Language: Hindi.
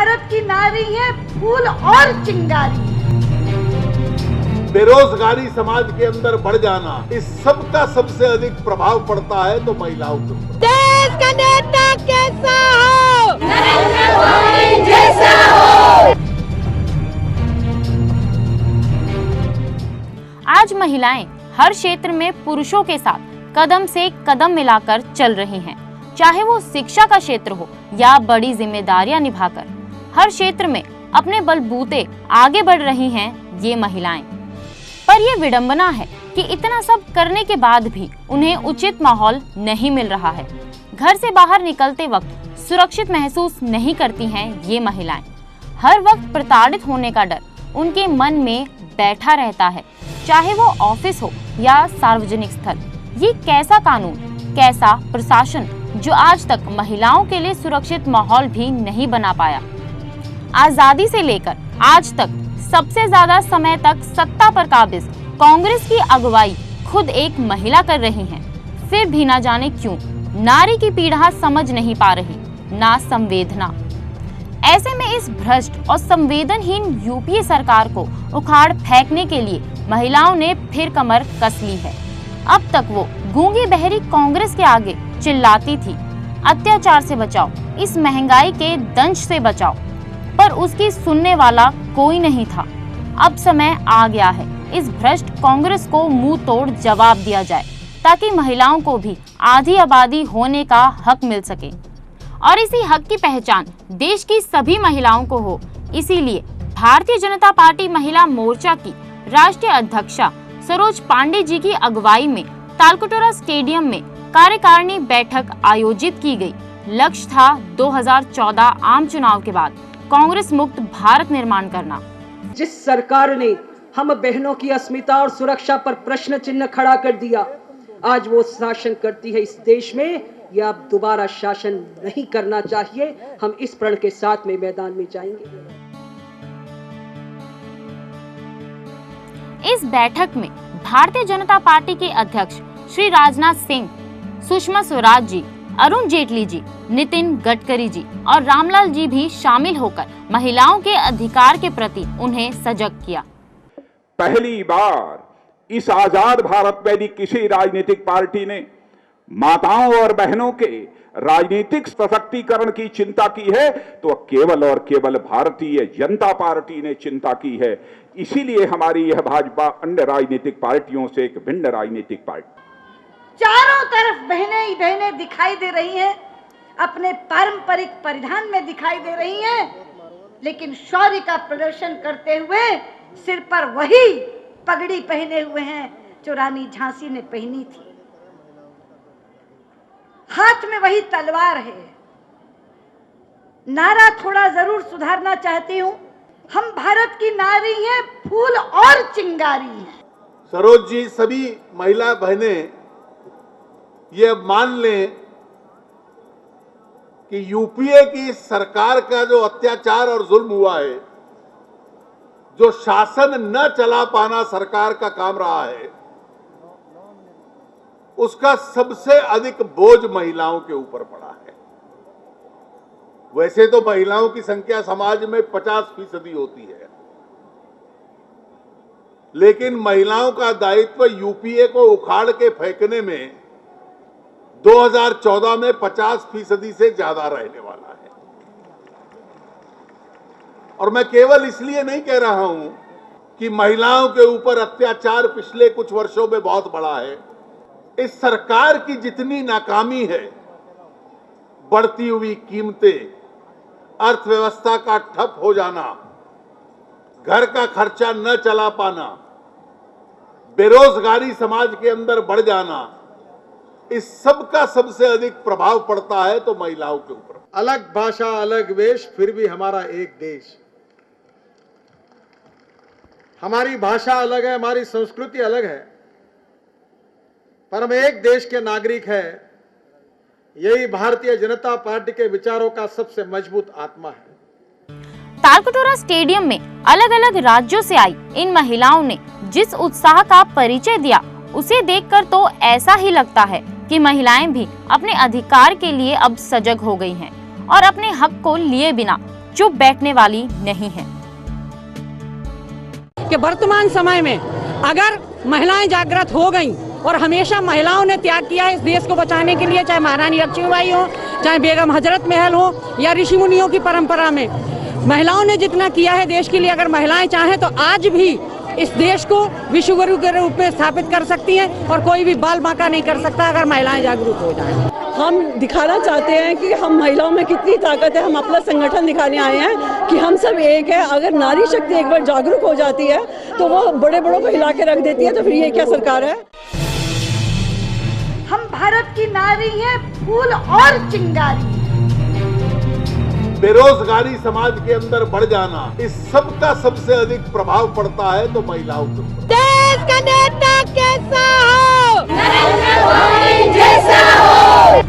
भारत की नारी है फूल और चिंगारी। बेरोजगारी समाज के अंदर बढ़ जाना, इस सब का सबसे अधिक प्रभाव पड़ता है तो महिलाओं के ऊपर। देश का नेता कैसा हो? नरेंद्र मोदी जैसा हो। आज महिलाएं हर क्षेत्र में पुरुषों के साथ कदम से कदम मिलाकर चल रही हैं, चाहे वो शिक्षा का क्षेत्र हो या बड़ी जिम्मेदारियां निभाकर। हर क्षेत्र में अपने बलबूते आगे बढ़ रही हैं ये महिलाएं। पर यह विडंबना है कि इतना सब करने के बाद भी उन्हें उचित माहौल नहीं मिल रहा है। घर से बाहर निकलते वक्त सुरक्षित महसूस नहीं करती हैं ये महिलाएं। हर वक्त प्रताड़ित होने का डर उनके मन में बैठा रहता है, चाहे वो ऑफिस हो या सार्वजनिक स्थल। ये कैसा कानून, कैसा प्रशासन जो आज तक महिलाओं के लिए सुरक्षित माहौल भी नहीं बना पाया। आजादी से लेकर आज तक सबसे ज्यादा समय तक सत्ता पर काबिज कांग्रेस की अगुवाई खुद एक महिला कर रही हैं। फिर भी ना जाने क्यों नारी की पीड़ा समझ नहीं पा रही, ना संवेदना। ऐसे में इस भ्रष्ट और संवेदनहीन यूपीए सरकार को उखाड़ फेंकने के लिए महिलाओं ने फिर कमर कस ली है। अब तक वो गूंगी बहरी कांग्रेस के आगे चिल्लाती थी, अत्याचार से बचाओ, इस महंगाई के दंश से बचाओ, पर उसकी सुनने वाला कोई नहीं था। अब समय आ गया है इस भ्रष्ट कांग्रेस को मुंह तोड़ जवाब दिया जाए, ताकि महिलाओं को भी आधी आबादी होने का हक मिल सके और इसी हक की पहचान देश की सभी महिलाओं को हो। इसीलिए भारतीय जनता पार्टी महिला मोर्चा की राष्ट्रीय अध्यक्षा सरोज पांडे जी की अगुवाई में तालकटोरा स्टेडियम में कार्यकारिणी बैठक आयोजित की गई। लक्ष्य था 2014 आम चुनाव के बाद कांग्रेस मुक्त भारत निर्माण करना। जिस सरकार ने हम बहनों की अस्मिता और सुरक्षा पर प्रश्न चिन्ह खड़ा कर दिया, आज वो शासन करती है इस देश में, या अब दोबारा शासन नहीं करना चाहिए। हम इस प्रण के साथ में मैदान में जाएंगे। इस बैठक में भारतीय जनता पार्टी के अध्यक्ष श्री राजनाथ सिंह, सुषमा स्वराज जी, अरुण जेटली जी, नितिन गडकरी जी और रामलाल जी भी शामिल होकर महिलाओं के अधिकार के प्रति उन्हें सजग किया। पहली बार इस आजाद भारत में यदि किसी राजनीतिक पार्टी ने माताओं और बहनों के राजनीतिक सशक्तिकरण की चिंता की है तो केवल और केवल भारतीय जनता पार्टी ने चिंता की है। इसीलिए हमारी यह भाजपा अन्य राजनीतिक पार्टियों से एक भिन्न राजनीतिक पार्टी। चारों तरफ बहनें ही बहनें दिखाई दे रही हैं, अपने पारंपरिक परिधान में दिखाई दे रही हैं, लेकिन शौर्य का प्रदर्शन करते हुए सिर पर वही पगड़ी पहने हुए हैं जो रानी झांसी ने पहनी थी। हाथ में वही तलवार है। नारा थोड़ा जरूर सुधारना चाहती हूँ, हम भारत की नारी हैं फूल और चिंगारी हैं। सरोज जी, सभी महिला बहनें ये मान लें कि यूपीए की सरकार का जो अत्याचार और जुल्म हुआ है, जो शासन न चला पाना सरकार का काम रहा है, उसका सबसे अधिक बोझ महिलाओं के ऊपर पड़ा है। वैसे तो महिलाओं की संख्या समाज में 50% होती है, लेकिन महिलाओं का दायित्व यूपीए को उखाड़ के फेंकने में 2014 में 50% से ज्यादा रहने वाला है। और मैं केवल इसलिए नहीं कह रहा हूं कि महिलाओं के ऊपर अत्याचार पिछले कुछ वर्षों में बहुत बढ़ा है। इस सरकार की जितनी नाकामी है, बढ़ती हुई कीमतें, अर्थव्यवस्था का ठप हो जाना, घर का खर्चा न चला पाना, बेरोजगारी समाज के अंदर बढ़ जाना, इस सब का सबसे अधिक प्रभाव पड़ता है तो महिलाओं के ऊपर। अलग भाषा, अलग वेश, फिर भी हमारा एक देश। हमारी भाषा अलग है, हमारी संस्कृति अलग है, पर हम एक देश के नागरिक हैं। यही भारतीय जनता पार्टी के विचारों का सबसे मजबूत आत्मा है। तालकटोरा स्टेडियम में अलग अलग राज्यों से आई इन महिलाओं ने जिस उत्साह का परिचय दिया, उसे देखकर तो ऐसा ही लगता है कि महिलाएं भी अपने अधिकार के लिए अब सजग हो गई हैं और अपने हक को लिए बिना चुप बैठने वाली नहीं है। कि वर्तमान समय में अगर महिलाएं जागृत हो गईं और हमेशा महिलाओं ने त्याग किया है इस देश को बचाने के लिए, चाहे महारानी लक्ष्मीबाई हो, चाहे बेगम हजरत महल हो या ऋषि मुनियों की परंपरा में महिलाओं ने जितना किया है देश के लिए, अगर महिलाएं चाहें तो आज भी इस देश को विश्व गुरु के रूप में स्थापित कर सकती हैं और कोई भी बाल बांका नहीं कर सकता अगर महिलाएं जागरूक हो जाएं। हम दिखाना चाहते हैं कि हम महिलाओं में कितनी ताकत है। हम अपना संगठन दिखाने आए हैं कि हम सब एक है। अगर नारी शक्ति एक बार जागरूक हो जाती है तो वो बड़े बड़ों को हिला के रख देती है, तो फिर ये क्या सरकार है। हम भारत की नारी हैं, फूल और चिंगारी। बेरोजगारी समाज के अंदर बढ़ जाना, इस सब का सबसे अधिक प्रभाव पड़ता है तो महिलाओं के ऊपर। देश का नेता कैसा हो, नरेंद्र मोदी जैसा हो।